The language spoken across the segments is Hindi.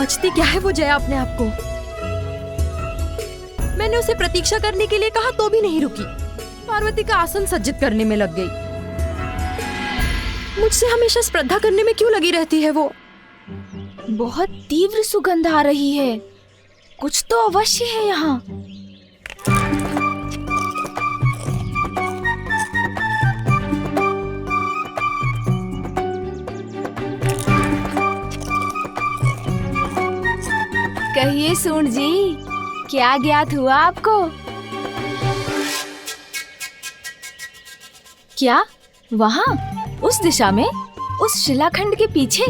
समझती क्या है वो जया अपने आप को। मैंने उसे प्रतीक्षा करने के लिए कहा तो भी नहीं रुकी। पार्वती का आसन सज्जित करने में लग गई। मुझसे हमेशा स्पर्धा करने में क्यों लगी रहती है वो? बहुत तीव्र सुगंध आ रही है। कुछ तो अवश्य है यहाँ। कहिए सूंड जी, क्या ज्ञात हुआ आपको? क्या वहाँ उस दिशा में, उस शिलाखंड के पीछे?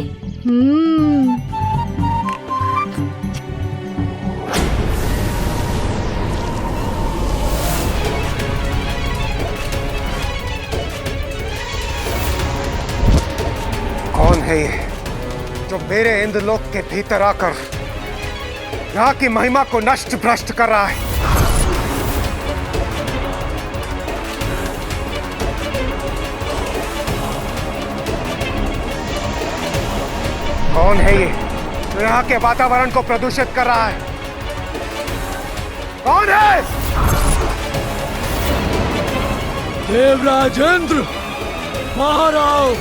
कौन है ये जो मेरे इंद्रलोक के भीतर आकर यहाँ की महिमा को नष्ट भ्रष्ट कर रहा है? कौन है ये जो यहाँ के वातावरण को प्रदूषित कर रहा है? कौन है? देवराज इंद्र, बाहर आओ।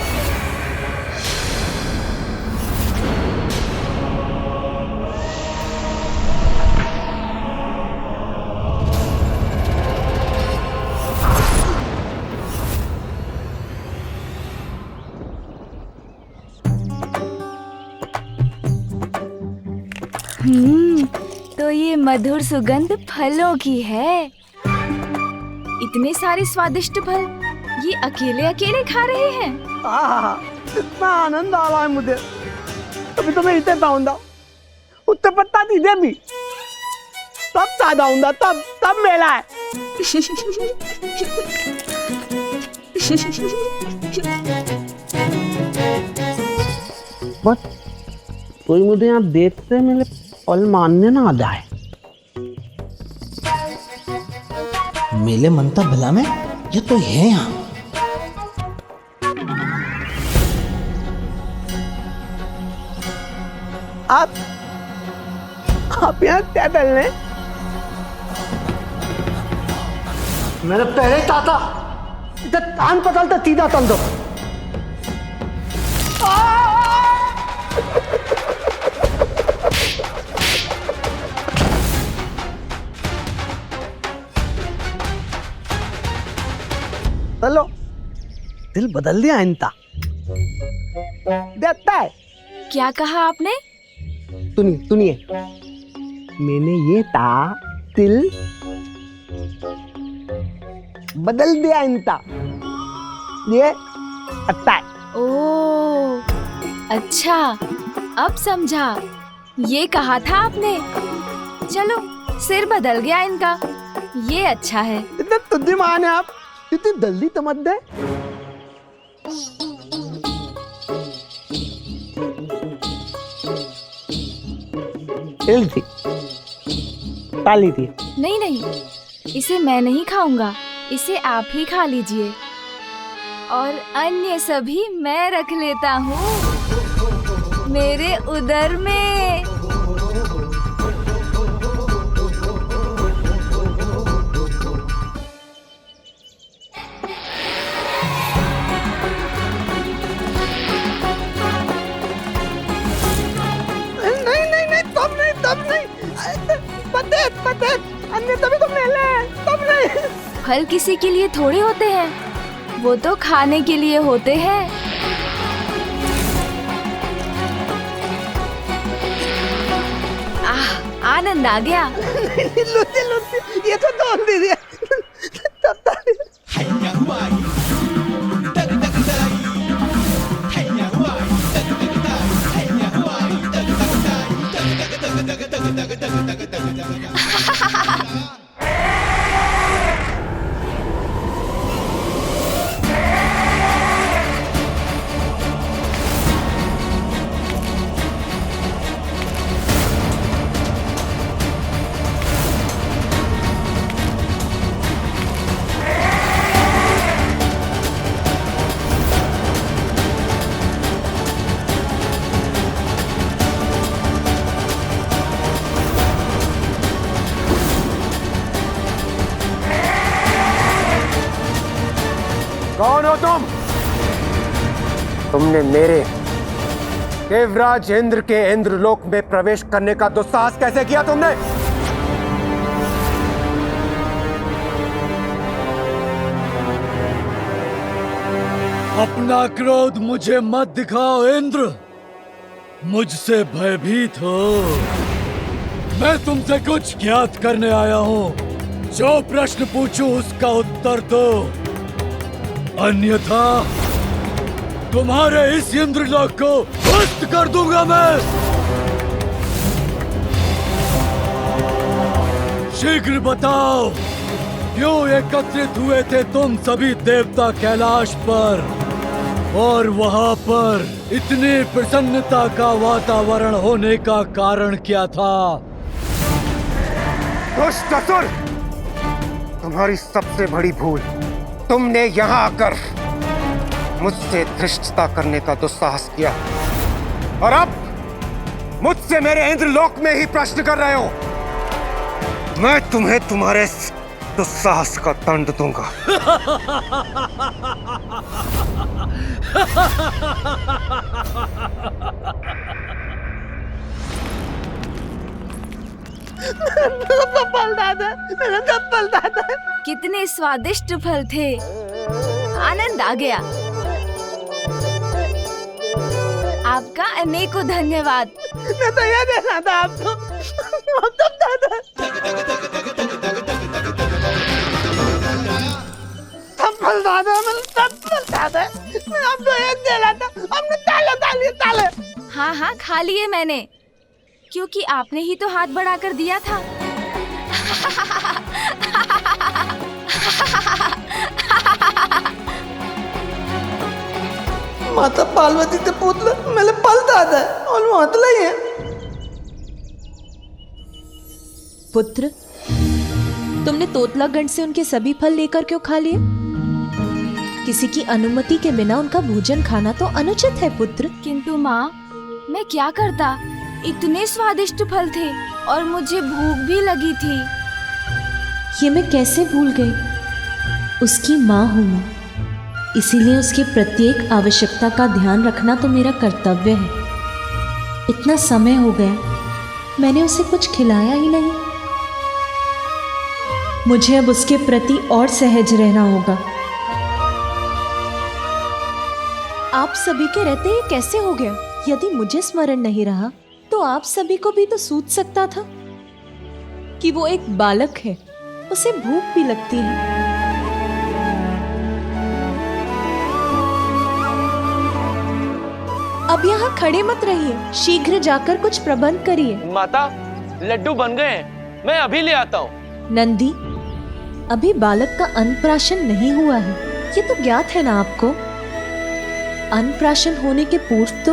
तो ये मधुर सुगंध फलों की है। इतने सारे स्वादिष्ट फल ये अकेले अकेले खा रहे हैं। इतना आनंद आ रहा है मुझे। अभी तो मैं इतने पाऊंगा, उत्तर पत्ता दीजिए भी, तब ज्यादा हूँ, तब मेला है। बस कोई मुझे यहाँ देखते मेरे पल मानने ना आ जाए। मेले मनता भला में ये तो है यहाँ। आप यहाँ क्या कर रहे हैं? मेरे पहले चाचा इधर कान पकड़ते सीधा चल दो। चलो, दिल बदल दिया इनका। देखता है। क्या कहा आपने? सुनिए, मैंने ये दिल बदल दिया इनका। ये अच्छा है। ओह, अच्छा, अब समझा। ये कहा था आपने। चलो, सिर बदल गया इनका। ये अच्छा है। इतने बुद्धिमान है आप, इतनी जल्दी समझ गए। थी। नहीं, इसे मैं नहीं खाऊंगा। इसे आप ही खा लीजिए और अन्य सभी मैं रख लेता हूँ मेरे उदर में। तब नहीं। अन्य तभी तो मेले हैं, तब नहीं। फल किसी के लिए थोड़े होते हैं, वो तो खाने के लिए होते हैं। आनंद आ गया। लुच्ची, ये तो तोड़ दीजिए। हो तुमने मेरे देवराज इंद्र के इंद्रलोक में प्रवेश करने का दुस्साहस कैसे किया तुमने? अपना क्रोध मुझे मत दिखाओ इंद्र, मुझसे भयभीत हो। मैं तुमसे कुछ ज्ञात करने आया हूँ। जो प्रश्न पूछूं उसका उत्तर दो, अन्यथा तुम्हारे इस इंद्रलोक को ध्वस्त कर दूंगा मैं। शीघ्र बताओ, क्यों एकत्रित हुए थे तुम सभी देवता कैलाश पर, और वहां पर इतनी प्रसन्नता का वातावरण होने का कारण क्या था? दुष्ट असुर, तुम्हारी सबसे बड़ी भूल, तुमने यहाँ आकर मुझसे धृष्टता करने का दुस्साहस किया, और अब मुझसे मेरे इंद्रलोक में ही प्रश्न कर रहे हो। मैं तुम्हें तुम्हारे दुस्साहस का दंड दूंगा। फल दादा, मेरा फल दादा। कितने स्वादिष्ट फल थे, आनंद आ गया। आपका अनेकों धन्यवाद। मैं तो ये देना था आपको। दादा फल दादा, फल दादा, मैं आपको एक देना था। हमने ताले। हाँ हाँ, खा लिए मैंने, क्योंकि आपने ही तो हाथ बढ़ाकर दिया था। माता पार्वती ते पुत्र मेरे पल दादा और मातला ही है। पुत्र, तुमने तोतलागढ़ से उनके सभी फल लेकर क्यों खा लिए? किसी की अनुमति के बिना उनका भोजन खाना तो अनुचित है पुत्र। किंतु माँ, मैं क्या करता, इतने स्वादिष्ट फल थे और मुझे भूख भी लगी थी। ये मैं कैसे भूल गई? उसकी माँ हूँ मैं, इसीलिए उसकी प्रत्येक आवश्यकता का ध्यान रखना तो मेरा कर्तव्य है। इतना समय हो गया, मैंने उसे कुछ खिलाया ही नहीं। मुझे अब उसके प्रति और सहज रहना होगा। आप सभी के रहते ये कैसे हो गया? यदि मुझे स्मरण नहीं रहा तो आप सभी को भी तो सूझ सकता था कि वो एक बालक है, उसे भूख भी लगती है। अब यहाँ खड़े मत रहिए, शीघ्र जाकर कुछ प्रबंध करिए। माता, लड्डू बन गए हैं, मैं अभी ले आता हूँ। नंदी, अभी बालक का अन्नप्राशन नहीं हुआ है, ये तो ज्ञात है ना आपको। अन्नप्राशन होने के पूर्व तो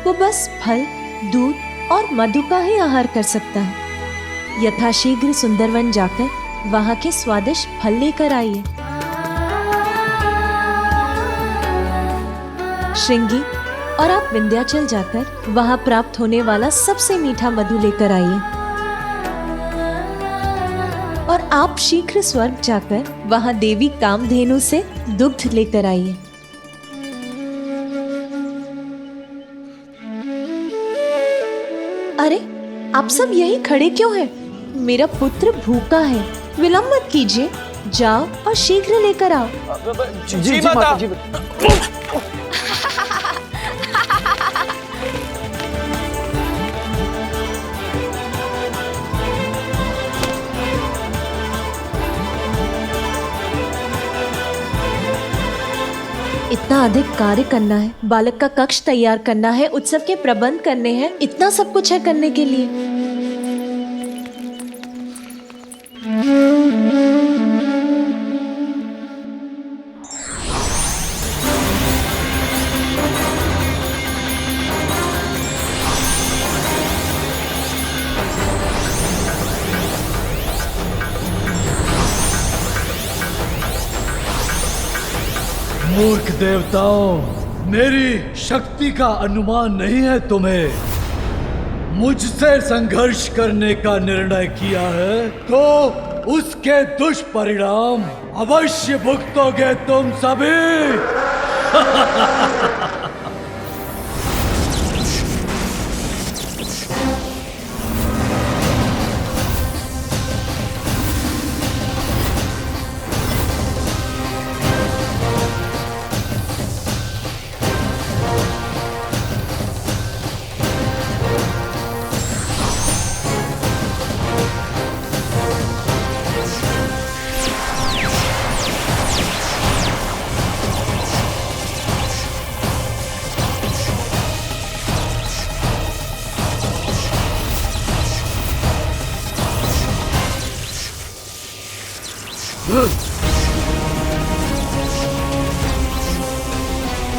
वो बस फल, दूध और मधु का ही आहार कर सकता है। यथाशीघ्र सुंदरवन जाकर वहाँ के स्वादिष्ट फल लेकर आइए। श्रृंगी, और आप विंध्याचल जाकर वहाँ प्राप्त होने वाला सबसे मीठा मधु लेकर आइए। और आप शीघ्र स्वर्ग जाकर वहाँ देवी कामधेनु से दुग्ध लेकर आइए। अरे, आप सब यही खड़े क्यों हैं? मेरा पुत्र भूखा है, विलंब मत कीजिए, जाओ और शीघ्र लेकर आओ। जी माता। इतना अधिक कार्य करना है, बालक का कक्ष तैयार करना है, उत्सव के प्रबंध करने हैं, इतना सब कुछ है करने के लिए। मूर्ख देवताओं, मेरी शक्ति का अनुमान नहीं है तुम्हें। मुझसे संघर्ष करने का निर्णय किया है तो उसके दुष्परिणाम अवश्य भुगतोगे तुम सभी।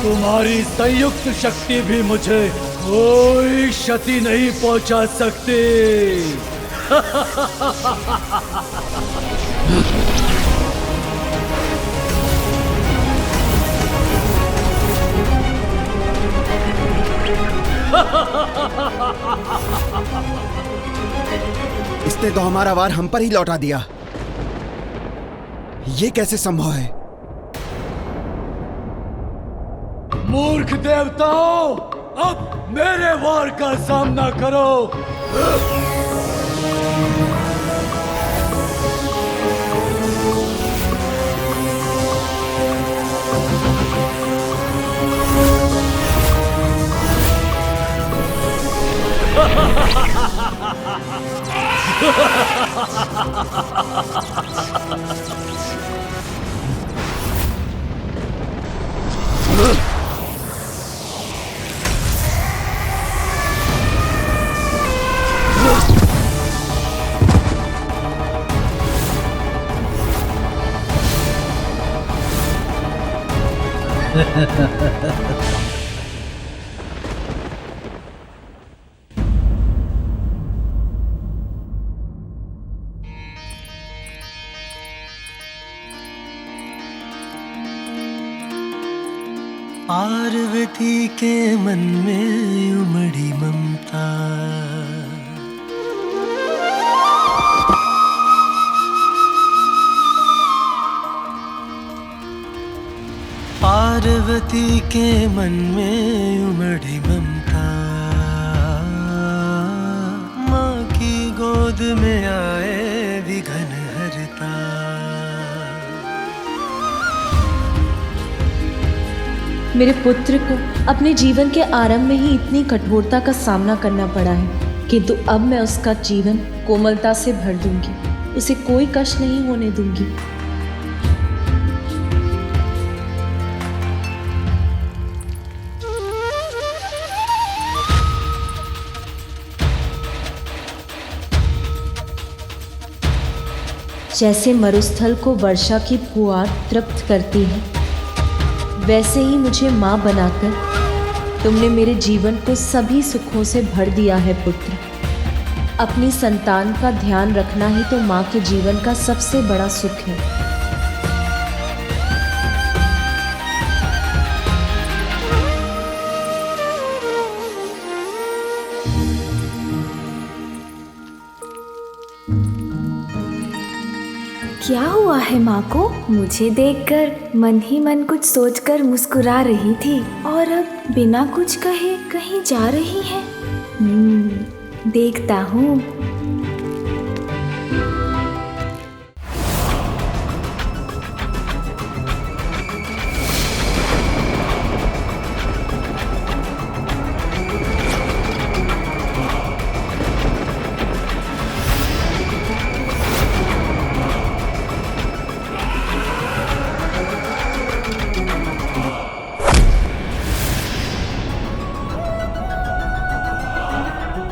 तुम्हारी संयुक्त शक्ति भी मुझे कोई क्षति नहीं पहुंचा सकती। इसने तो हमारा वार हम पर ही लौटा दिया। ये कैसे संभव है? मूर्ख देवताओं, अब मेरे वार का सामना करो। पार्वती के मन में उमड़ी ममता, पार्वती के मन में उमड़ी ममता, माँ की गोद में आए विघन हरता। मेरे पुत्र को अपने जीवन के आरंभ में ही इतनी कठोरता का सामना करना पड़ा है, किंतु अब मैं उसका जीवन कोमलता से भर दूंगी, उसे कोई कष्ट नहीं होने दूंगी। जैसे मरुस्थल को वर्षा की फुहार तृप्त करती है, वैसे ही मुझे माँ बनाकर तुमने मेरे जीवन को सभी सुखों से भर दिया है पुत्र। अपनी संतान का ध्यान रखना ही तो माँ के जीवन का सबसे बड़ा सुख है। क्या हुआ है माँ को? मुझे देखकर मन ही मन कुछ सोचकर मुस्कुरा रही थी और अब बिना कुछ कहे कहीं जा रही है। देखता हूँ।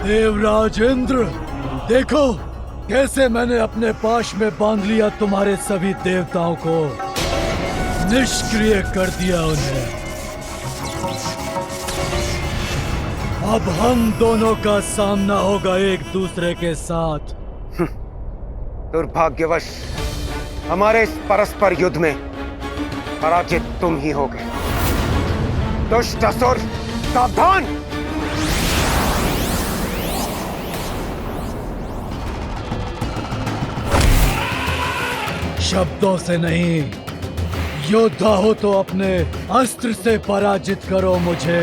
देवराज इंद्र, देखो कैसे मैंने अपने पाश में बांध लिया तुम्हारे सभी देवताओं को, निष्क्रिय कर दिया उन्हें। अब हम दोनों का सामना होगा एक दूसरे के साथ। दुर्भाग्यवश हमारे इस परस्पर युद्ध में पराजित तुम ही हो गए। दुष्ट असुर, सावधान! शब्दों से नहीं, योद्धा हो तो अपने अस्त्र से पराजित करो मुझे,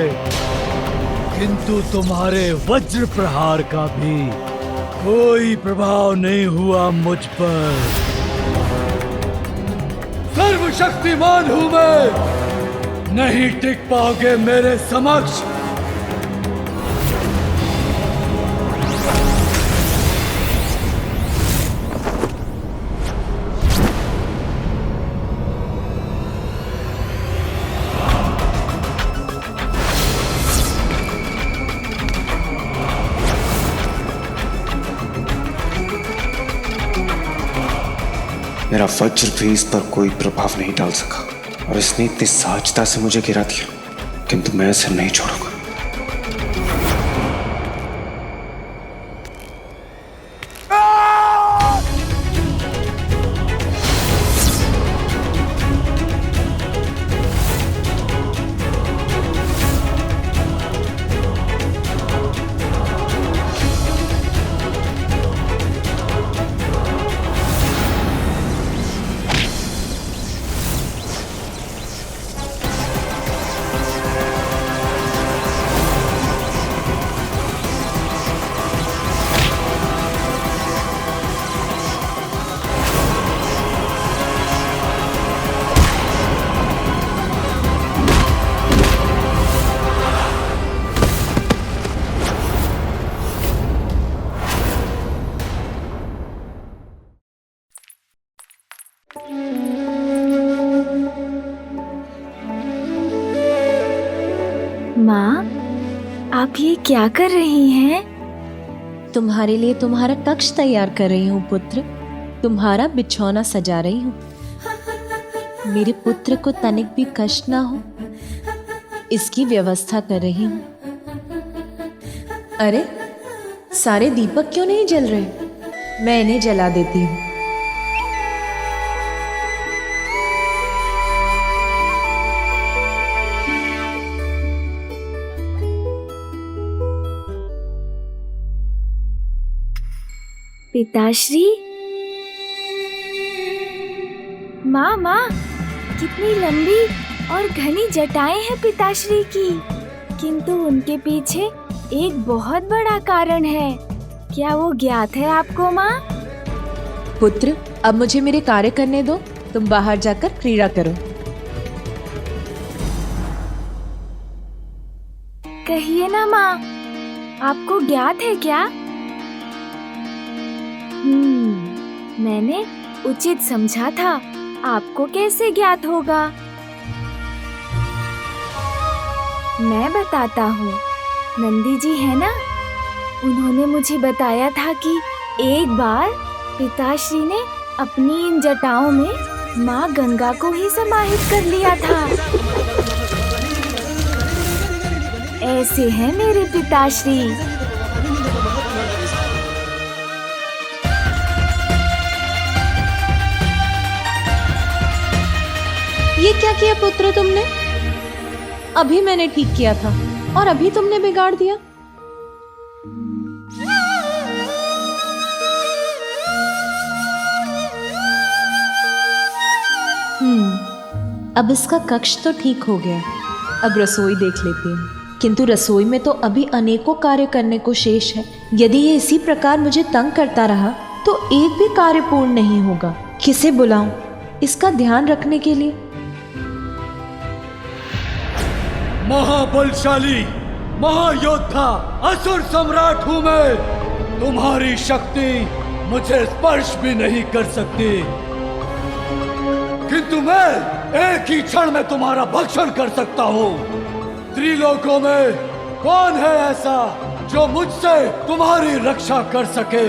किंतु तुम्हारे वज्र प्रहार का भी कोई प्रभाव नहीं हुआ मुझ पर। सर्वशक्तिमान हूं मैं, नहीं टिक पाओगे मेरे समक्ष। मेरा वज्र भी इस पर कोई प्रभाव नहीं डाल सका और इसने इतनी सहजता से मुझे गिरा दिया, किंतु मैं इसे नहीं छोड़ूंगा। माँ, आप ये क्या कर रही हैं? तुम्हारे लिए तुम्हारा कक्ष तैयार कर रही हूँ पुत्र। तुम्हारा बिछौना सजा रही हूँ। मेरे पुत्र को तनिक भी कष्ट ना हो, इसकी व्यवस्था कर रही हूँ। अरे, सारे दीपक क्यों नहीं जल रहे? मैं इन्हें जला देती हूँ। पिताश्री, माँ माँ, कितनी लंबी और घनी जटाएं हैं पिताश्री की, किंतु उनके पीछे एक बहुत बड़ा कारण है। क्या वो ज्ञात है आपको माँ? पुत्र, अब मुझे मेरे कार्य करने दो। तुम बाहर जाकर क्रीड़ा करो। कहिए ना माँ, आपको ज्ञात है क्या? मैंने उचित समझा था, आपको कैसे ज्ञात होगा? मैं बताता हूँ। नंदी जी है ना, उन्होंने मुझे बताया था कि एक बार पिताश्री ने अपनी इन जटाओं में माँ गंगा को ही समाहित कर लिया था। ऐसे हैं मेरे पिताश्री। ये क्या किया पुत्र तुमने? अभी मैंने ठीक किया था और अभी तुमने बिगाड़ दिया। अब इसका कक्ष तो ठीक हो गया। अब रसोई देख लेती हूँ, किंतु रसोई में तो अभी अनेकों कार्य करने को शेष है। यदि ये इसी प्रकार मुझे तंग करता रहा तो एक भी कार्य पूर्ण नहीं होगा। किसे बुलाऊं इसका ध्यान रखने के लिए? महाबलशाली महायोद्धा असुर सम्राट हूं मैं। तुम्हारी शक्ति मुझे स्पर्श भी नहीं कर सकती, किंतु मैं एक ही क्षण में तुम्हारा भक्षण कर सकता हूँ। त्रिलोकों में कौन है ऐसा जो मुझसे तुम्हारी रक्षा कर सके?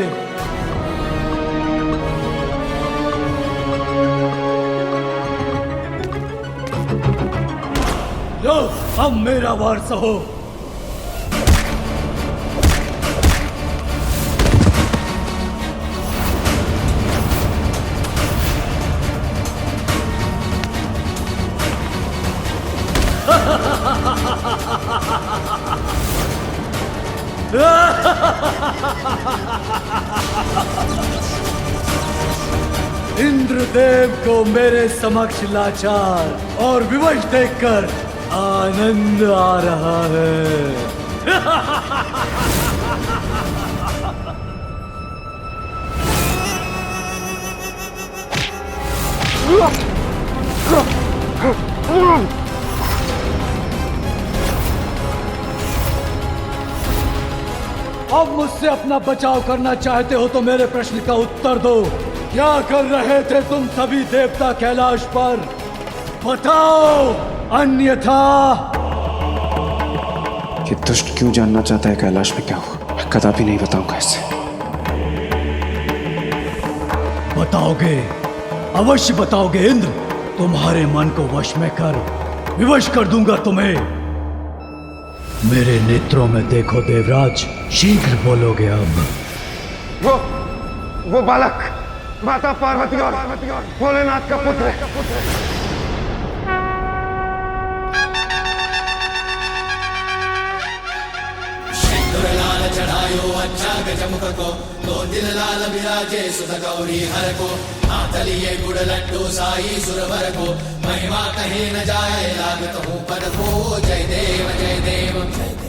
लो, अब मेरा वार सहो। इंद्रदेव को मेरे समक्ष लाचार और विवश देखकर आनंद आ रहा है। अब मुझसे अपना बचाव करना चाहते हो तो मेरे प्रश्न का उत्तर दो। क्या कर रहे थे तुम सभी देवता कैलाश पर? बताओ, अन्यथा। ये दुष्ट क्यों जानना चाहता है कैलाश में क्या हुआ? मैं कदापि नहीं बताऊंगा इसे। बताओगे, अवश्य बताओगे इंद्र। तुम्हारे मन को वश में कर विवश कर दूंगा तुम्हें। मेरे नेत्रों में देखो देवराज, शीघ्र बोलोगे अब। वो बालक माता पार्वती और भोलेनाथ का पुत्र है। लाल चढ़ायो अच्छा गजमुख को, दो दिल लाल विराजे सुध गौरी हर को, हाथ लिए गुड़ लड्डू साई सुरवर को, महिमा कहीं न जाए लागत हूँ पद को। जय देव जय देव जय देव।